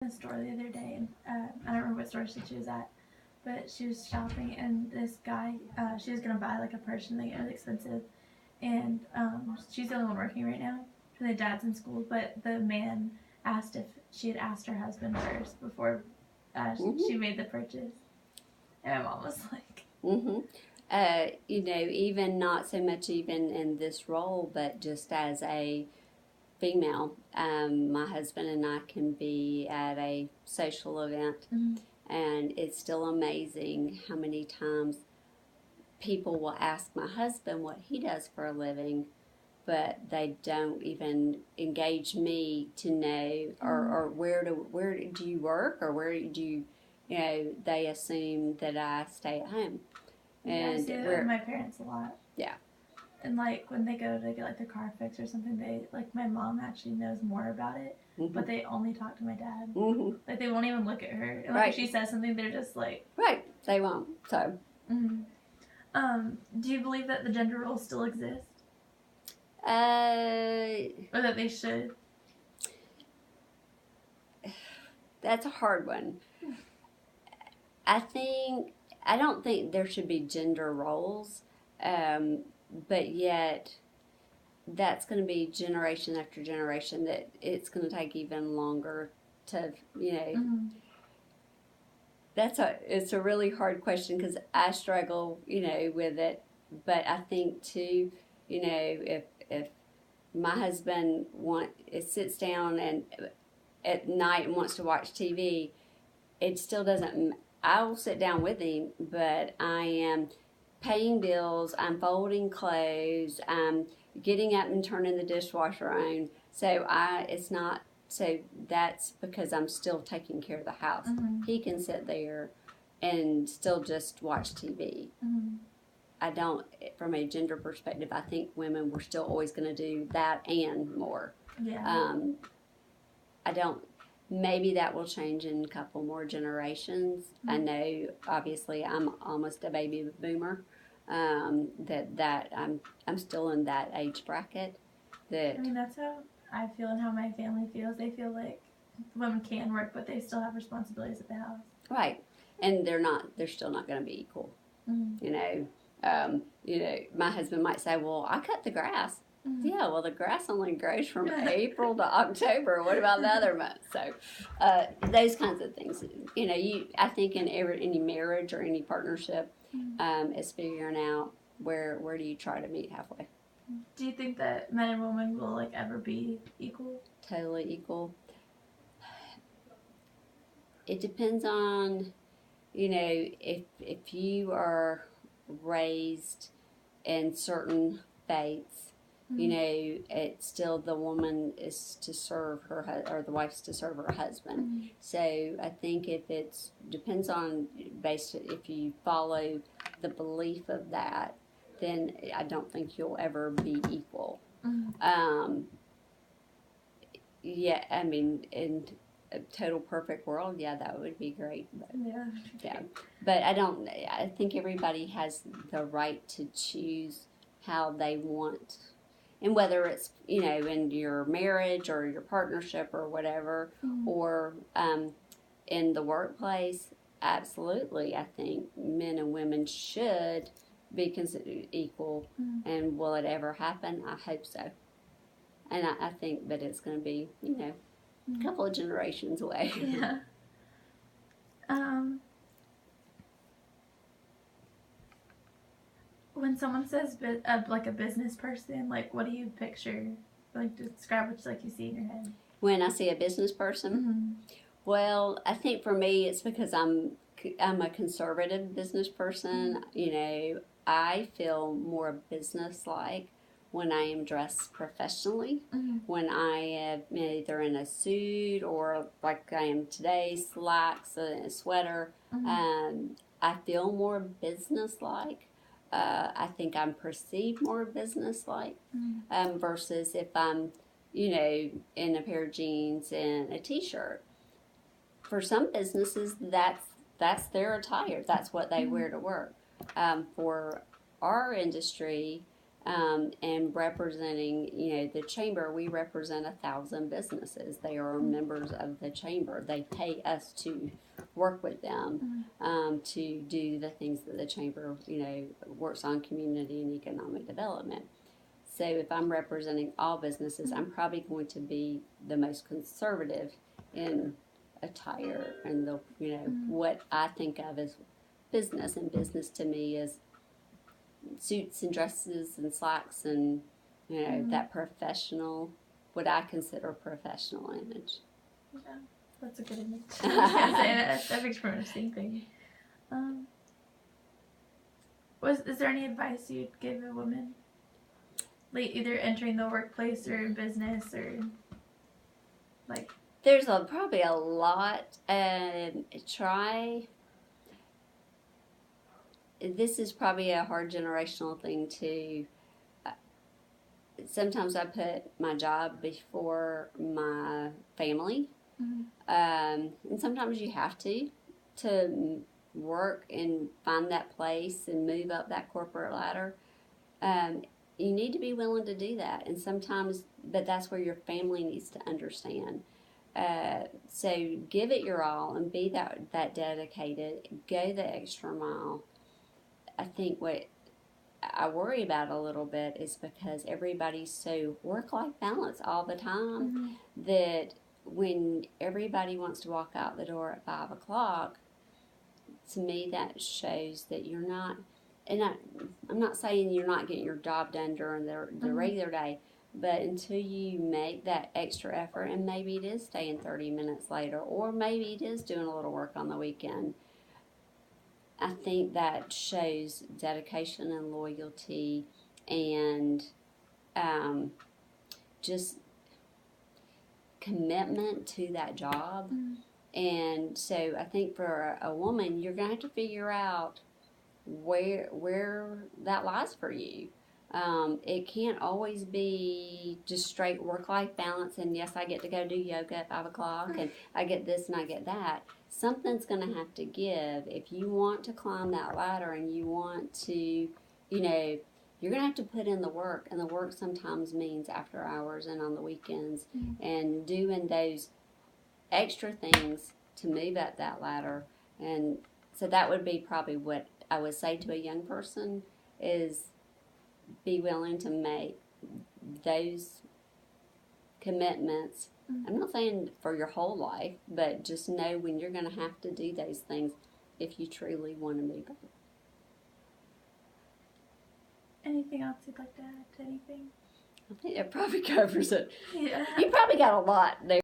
in a store the other day, and I don't remember what store she was at, but she was shopping, and this guy, she was gonna buy like a purse, and it was expensive, and she's the only one working right now. The dad's in school, but the man asked if she had asked her husband first before she made the purchase, and my mom was like, even not so much even in this role, but just as a female, my husband and I can be at a social event, and it's still amazing how many times people will ask my husband what he does for a living, but they don't even engage me to know, or where do you work, or where do you, they assume that I stay at home. And I see that with my parents a lot. Yeah. And like when they go to get like their car fixed or something, they like my mom actually knows more about it, but they only talk to my dad. Like they won't even look at her. And like if she says something, they're just like they won't. So. Do you believe that the gender roles still exist? Or that they should? That's a hard one. I don't think there should be gender roles, but yet that's going to be generation after generation that it's going to take even longer to, it's a really hard question because I struggle, with it, but I think too, if my husband sits down and at night and wants to watch TV, it still doesn't. I'll sit down with him, but I am paying bills, I'm folding clothes, I'm getting up and turning the dishwasher on. So it's not. So that's because I'm still taking care of the house. He can sit there and still just watch TV. I don't, from a gender perspective, I think women were still always going to do that and more. Yeah. I don't. Maybe that will change in a couple more generations. I know, obviously, I'm almost a baby boomer. That I'm still in that age bracket. I mean, that's how I feel and how my family feels. They feel like women can work, but they still have responsibilities at the house. Right, and they're still not going to be equal. My husband might say, "Well, I cut the grass." Yeah, well, the grass only grows from April to October. What about the other months? So, those kinds of things. I think in any marriage or any partnership, is figuring out where do you try to meet halfway. Do you think that men and women will like ever be equal? Totally equal. It depends on, if you are raised in certain faiths. It's still the woman is to serve or the wife's to serve her husband. So I think depends on if you follow the belief of that, then I don't think you'll ever be equal. Yeah, I mean, in a total perfect world, yeah, that would be great. But, but I think everybody has the right to choose how they want. And whether it's, in your marriage or your partnership or whatever, or in the workplace, absolutely, I think men and women should be considered equal. And will it ever happen? I hope so. And I think that it's going to be, a couple of generations away. Yeah. When someone says like a business person, like what do you picture? Like describe what you see in your head. When I see a business person, well, I think for me it's because I'm a conservative business person. I feel more business-like when I am dressed professionally. When I am either in a suit or like I am today, slacks and a sweater. I feel more business-like. I think I'm perceived more business-like versus if I'm, in a pair of jeans and a t-shirt. For some businesses, that's their attire. That's what they wear to work. For our industry, And representing, the chamber, we represent 1,000 businesses. They are members of the chamber. They pay us to work with them to do the things that the chamber, works on, community and economic development. So if I'm representing all businesses, I'm probably going to be the most conservative in attire and what I think of as business. And business to me is suits and dresses and slacks and that professional, what I consider professional image. Yeah, that's a good image. I was gonna say that makes pretty much the same thing. Is there any advice you'd give a woman, like either entering the workplace or in business or like? There's probably a lot. This is probably a hard generational thing too. Sometimes I put my job before my family, and sometimes you have to work and find that place and move up that corporate ladder. You need to be willing to do that, and sometimes, but that's where your family needs to understand. So give it your all and be that dedicated. Go the extra mile. I think what I worry about a little bit is because everybody's so work-life balance all the time that when everybody wants to walk out the door at 5 o'clock, to me that shows that you're not, and I'm not saying you're not getting your job done during the regular day, but until you make that extra effort, and maybe it is staying 30 minutes later, or maybe it is doing a little work on the weekend, I think that shows dedication and loyalty and just commitment to that job. And so I think for a woman, you're going to have to figure out where that lies for you. It can't always be just straight work-life balance and yes, I get to go do yoga at 5 o'clock and I get this and I get that. Something's going to have to give. If you want to climb that ladder and you want to, you're going to have to put in the work, and the work sometimes means after hours and on the weekends and doing those extra things to move up that ladder. And so that would be probably what I would say to a young person is be willing to make those commitments. I'm not saying for your whole life, but just know when you're going to have to do those things if you truly want to move up. Anything else you'd like to add to anything? I think that probably covers it. Yeah. You probably got a lot there.